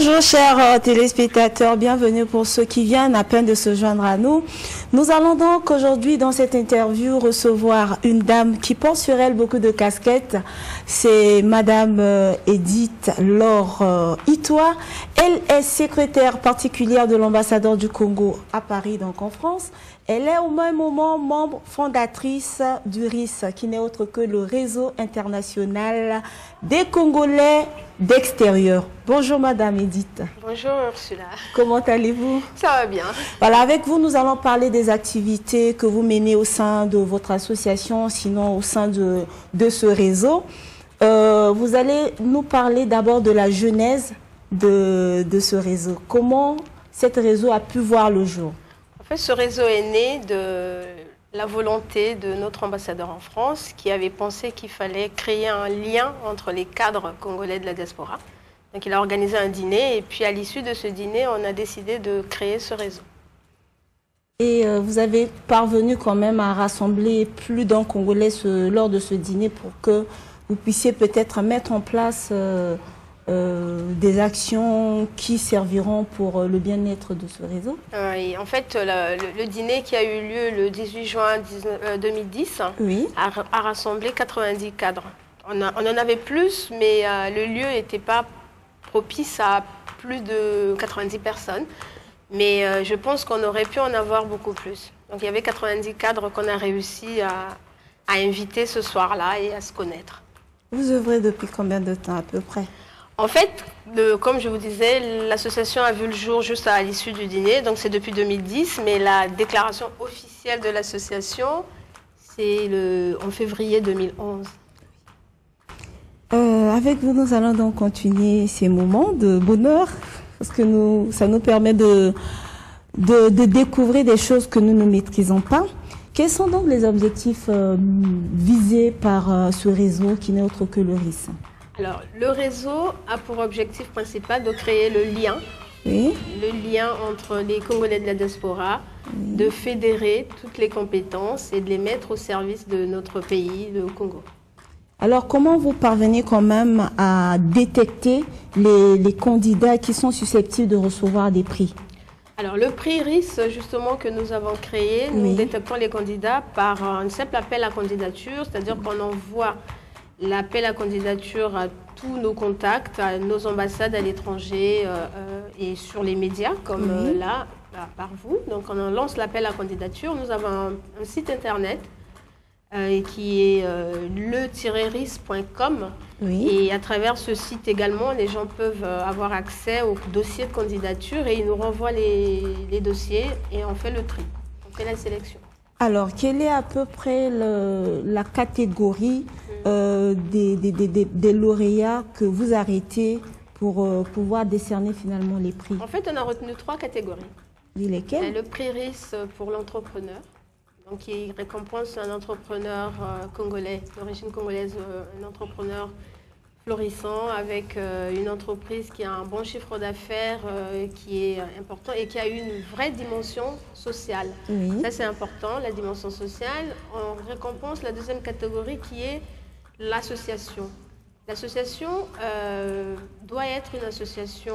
Bonjour chers téléspectateurs, bienvenue pour ceux qui viennent à peine de se joindre à nous. Nous allons donc aujourd'hui dans cette interview recevoir une dame qui porte sur elle beaucoup de casquettes. C'est Madame Edith Laure Itoa. Elle est secrétaire particulière de l'ambassadeur du Congo à Paris, donc en France. Elle est au même moment membre fondatrice du RIS, qui n'est autre que le réseau international des Congolais d'extérieur. Bonjour Madame Edith. Bonjour Ursula. Comment allez-vous? Ça va bien. Voilà, avec vous, nous allons parler des activités que vous menez au sein de votre association, sinon au sein de ce réseau. Vous allez nous parler d'abord de la genèse de ce réseau. Comment cet réseau a pu voir le jour? En fait, ce réseau est né de la volonté de notre ambassadeur en France qui avait pensé qu'il fallait créer un lien entre les cadres congolais de la diaspora. Donc il a organisé un dîner et puis à l'issue de ce dîner, on a décidé de créer ce réseau. Et vous avez parvenu quand même à rassembler plus d'un Congolais lors de ce dîner pour que vous puissiez peut-être mettre en place des actions qui serviront pour le bien-être de ce réseau? Oui, en fait, le dîner qui a eu lieu le 18 juin 2010 oui, a rassemblé 90 cadres. On en avait plus, mais le lieu n'était pas propice à plus de 90 personnes. Mais je pense qu'on aurait pu en avoir beaucoup plus. Donc il y avait 90 cadres qu'on a réussi à inviter ce soir-là et à se connaître. Vous œuvrez depuis combien de temps à peu près? En fait, comme je vous disais, l'association a vu le jour juste à l'issue du dîner, donc c'est depuis 2010, mais la déclaration officielle de l'association, c'est en février 2011. Avec vous, nous allons donc continuer ces moments de bonheur, parce que ça nous permet de découvrir des choses que nous ne maîtrisons pas. Quels sont donc les objectifs visés par ce réseau qui n'est autre que le RIS? Alors, le réseau a pour objectif principal de créer le lien, oui, le lien entre les Congolais de la diaspora, oui, de fédérer toutes les compétences et de les mettre au service de notre pays, le Congo. Alors, comment vous parvenez quand même à détecter les candidats qui sont susceptibles de recevoir des prix? Alors, le prix RIS, justement, que nous avons créé, oui, nous détectons les candidats par un simple appel à candidature, c'est-à-dire qu'on envoie l'appel à candidature à tous nos contacts, à nos ambassades à l'étranger et sur les médias, comme oui, là, par vous. Donc, on lance l'appel à candidature. Nous avons un site internet qui est le-ris.com. Oui. Et à travers ce site également, les gens peuvent avoir accès au dossier de candidature et ils nous renvoient les dossiers et on fait le tri. On fait la sélection. Alors, quelle est à peu près la catégorie des lauréats que vous arrêtez pour pouvoir décerner finalement les prix? En fait, on a retenu 3 catégories. Oui, lesquelles? Le prix RIS pour l'entrepreneur, donc qui récompense un entrepreneur congolais, d'origine congolaise, un entrepreneur florissant avec une entreprise qui a un bon chiffre d'affaires qui est important et qui a une vraie dimension sociale. Oui. Ça, c'est important, la dimension sociale. On récompense la deuxième catégorie qui est l'association. L'association doit être une association,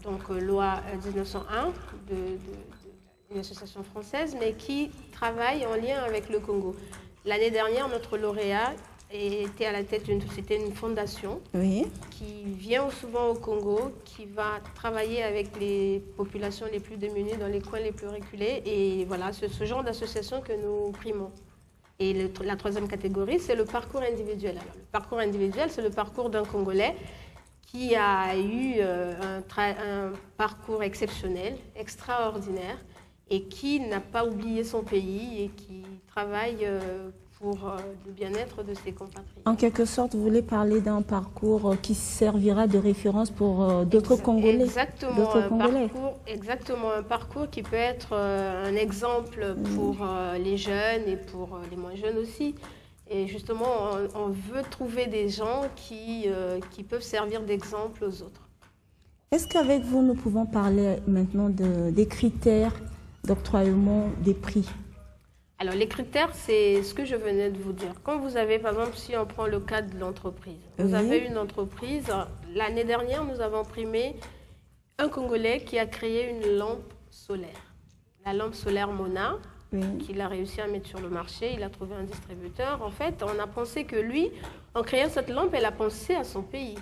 donc loi 1901, une association française, mais qui travaille en lien avec le Congo. L'année dernière, notre lauréat était à la tête c'était une fondation, oui, qui vient souvent au Congo, qui va travailler avec les populations les plus démunies dans les coins les plus reculés. Et voilà, c'est ce genre d'association que nous primons. Et la troisième catégorie, c'est le parcours individuel. Alors, le parcours individuel, c'est le parcours d'un Congolais qui a eu un parcours exceptionnel, extraordinaire, et qui n'a pas oublié son pays et qui travaille pour le bien-être de ses compatriotes. En quelque sorte, vous voulez parler d'un parcours qui servira de référence pour d'autres Congolais? Exactement, exactement, un parcours qui peut être un exemple pour les jeunes et pour les moins jeunes aussi. Et justement, on veut trouver des gens qui peuvent servir d'exemple aux autres. Est-ce qu'avec vous, nous pouvons parler maintenant des critères d'octroiement des prix? Alors, les critères, c'est ce que je venais de vous dire. Quand vous avez, par exemple, si on prend le cas de l'entreprise, vous avez une entreprise, l'année dernière, nous avons primé un Congolais qui a créé une lampe solaire. La lampe solaire Mona, qu'il a réussi à mettre sur le marché. Il a trouvé un distributeur. En fait, on a pensé que lui, en créant cette lampe, elle a pensé à son pays.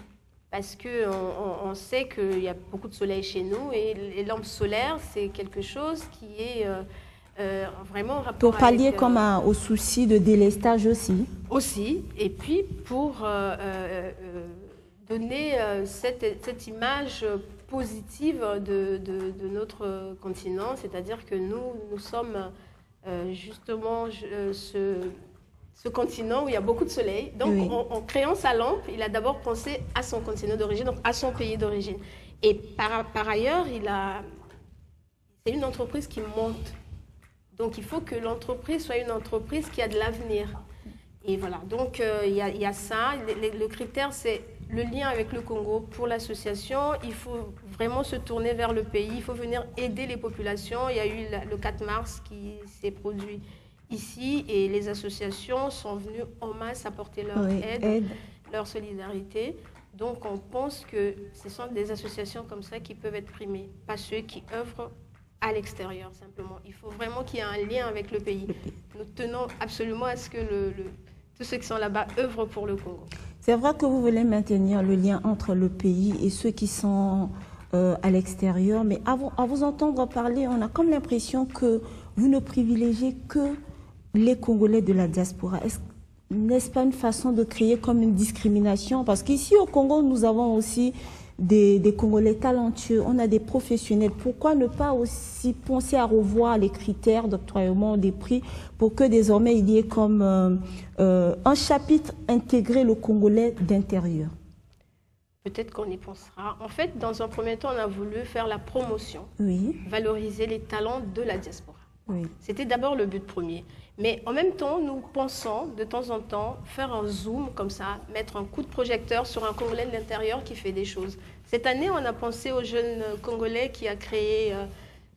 Parce qu'on sait qu'il y a beaucoup de soleil chez nous et les lampes solaires, c'est quelque chose qui est vraiment en rapport pour pallier avec, comme au souci de délestage aussi. Aussi, et puis pour donner cette image positive de notre continent, c'est-à-dire que nous sommes justement ce continent où il y a beaucoup de soleil. Donc, en créant sa lampe, il a d'abord pensé à son continent d'origine, donc à son pays d'origine. Et par ailleurs, c'est une entreprise qui monte. Donc, il faut que l'entreprise soit une entreprise qui a de l'avenir. Et voilà, donc il y a ça. Le critère, c'est le lien avec le Congo. Pour l'association, il faut vraiment se tourner vers le pays. Il faut venir aider les populations. Il y a eu le 4 mars qui s'est produit ici et les associations sont venues en masse apporter leur aide, leur solidarité. Donc on pense que ce sont des associations comme ça qui peuvent être primées, pas ceux qui œuvrent à l'extérieur simplement. Il faut vraiment qu'il y ait un lien avec le pays. Nous tenons absolument à ce que tous ceux qui sont là-bas œuvrent pour le Congo. C'est vrai que vous voulez maintenir le lien entre le pays et ceux qui sont à l'extérieur, mais à vous entendre parler, on a comme l'impression que vous ne privilégiez que les Congolais de la diaspora. N'est-ce pas une façon de créer comme une discrimination? Parce qu'ici au Congo, nous avons aussi des Congolais talentueux, on a des professionnels. Pourquoi ne pas aussi penser à revoir les critères d'octroiement des prix pour que désormais il y ait comme un chapitre intégré le Congolais d'intérieur? Peut-être qu'on y pensera. En fait, dans un premier temps, on a voulu faire la promotion, valoriser les talents de la diaspora. C'était d'abord le but premier. Mais en même temps, nous pensons de temps en temps faire un zoom comme ça, mettre un coup de projecteur sur un Congolais de l'intérieur qui fait des choses. Cette année, on a pensé au jeune Congolais qui a créé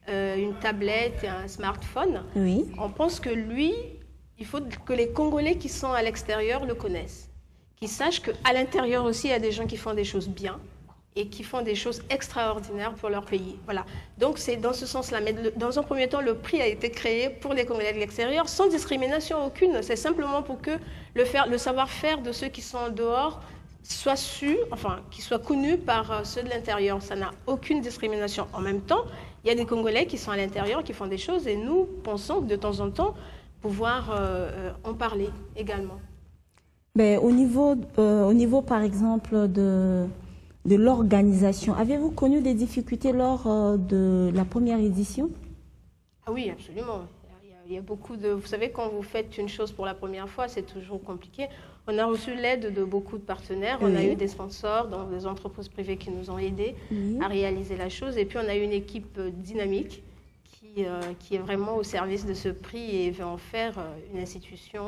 une tablette et un smartphone. On pense que lui, il faut que les Congolais qui sont à l'extérieur le connaissent, qu'ils sachent qu'à l'intérieur aussi, il y a des gens qui font des choses bien et qui font des choses extraordinaires pour leur pays. Voilà. Donc c'est dans ce sens-là. Mais dans un premier temps, le prix a été créé pour les Congolais de l'extérieur sans discrimination aucune. C'est simplement pour que le savoir-faire de ceux qui sont en dehors soit su, enfin, qui soit connu par ceux de l'intérieur. Ça n'a aucune discrimination. En même temps, il y a des Congolais qui sont à l'intérieur, qui font des choses, et nous pensons de temps en temps pouvoir en parler également. Ben, au niveau, par exemple, de l'organisation, avez-vous connu des difficultés lors de la première édition? Ah oui, absolument. Il y a beaucoup de... Vous savez, quand vous faites une chose pour la première fois, c'est toujours compliqué. On a reçu l'aide de beaucoup de partenaires. On a eu des sponsors, donc des entreprises privées qui nous ont aidés à réaliser la chose. Et puis, on a eu une équipe dynamique qui est vraiment au service de ce prix et veut en faire une institution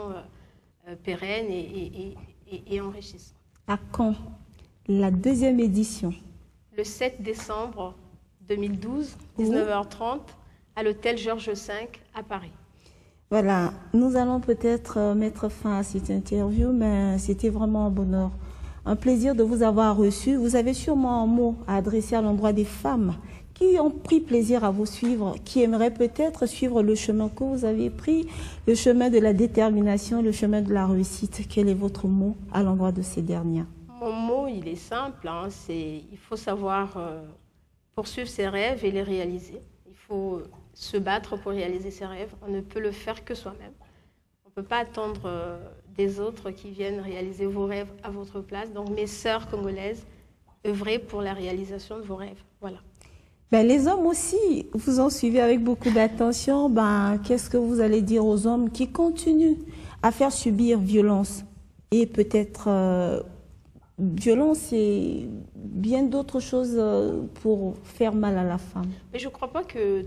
pérenne et enrichissante. À quand la deuxième édition? Le 7 décembre 2012, 19h30, à l'hôtel Georges V à Paris. Voilà, nous allons peut-être mettre fin à cette interview, mais c'était vraiment un bonheur, un plaisir de vous avoir reçu. Vous avez sûrement un mot à adresser à l'endroit des femmes qui ont pris plaisir à vous suivre, qui aimeraient peut-être suivre le chemin que vous avez pris, le chemin de la détermination, le chemin de la réussite. Quel est votre mot à l'endroit de ces dernières? Mon mot, il est simple, hein, il faut savoir poursuivre ses rêves et les réaliser. Il faut se battre pour réaliser ses rêves. On ne peut le faire que soi-même. On ne peut pas attendre des autres qui viennent réaliser vos rêves à votre place. Donc, mes sœurs congolaises, œuvrez pour la réalisation de vos rêves. Voilà. Ben, les hommes aussi vous ont suivi avec beaucoup d'attention. Ben, qu'est-ce que vous allez dire aux hommes qui continuent à faire subir violence et peut-être violence et bien d'autres choses pour faire mal à la femme? Mais je ne crois pas que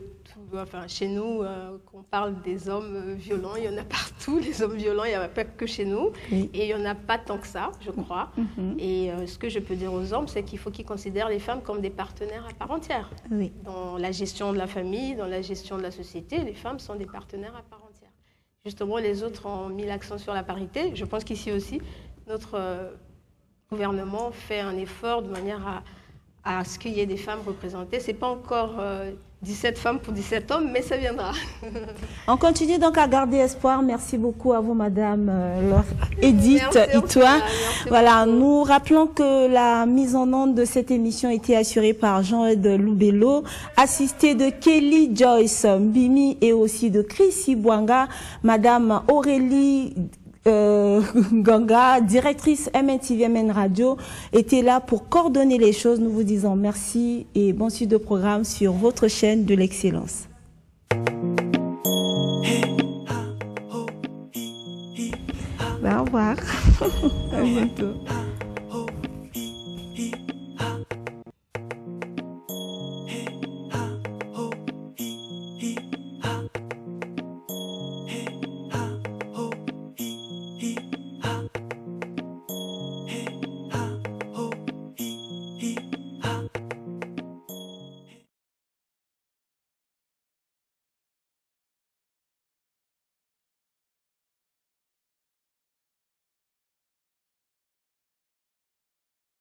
chez nous, qu'on parle des hommes violents, il y en a partout, les hommes violents, il n'y en a pas que chez nous. Et il n'y en a pas tant que ça, je crois. Et ce que je peux dire aux hommes, c'est qu'il faut qu'ils considèrent les femmes comme des partenaires à part entière. Dans la gestion de la famille, dans la gestion de la société, les femmes sont des partenaires à part entière. Justement, les autres ont mis l'accent sur la parité. Je pense qu'ici aussi, notre gouvernement fait un effort de manière à ce qu'il y ait des femmes représentées. Ce n'est pas encore 17 femmes pour 17 hommes, mais ça viendra. On continue donc à garder espoir. Merci beaucoup à vous, Madame Edith Itoin. Voilà, nous rappelons que la mise en onde de cette émission était assurée par Jean-Ed Loubello, assisté de Kelly Joyce Mbimi et aussi de Chrissy Bouanga, Madame Aurélie Ganga, directrice MNTVMN Radio, était là pour coordonner les choses. Nous vous disons merci et bon suite de programme sur votre chaîne de l'excellence. Au revoir. À bientôt.